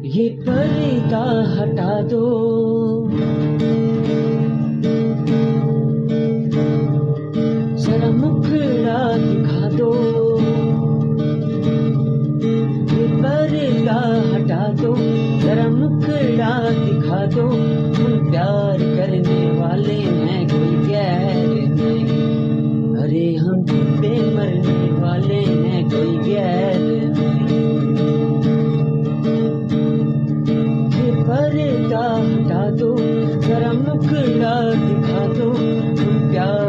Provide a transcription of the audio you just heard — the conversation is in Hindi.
ये पर्दा हटा दो, जरा मुखड़ा दिखा दो। ये पर्दा हटा दो, जरा मुखड़ा दिखा दो। हम प्यार करने वाले हैं, कोई गैर नहीं। अरे हम पे मरने वाले हैं, कोई गैर नहीं। ये पर्दा हटा दो, जरा मुखड़ा दिखा दो। हम प्यार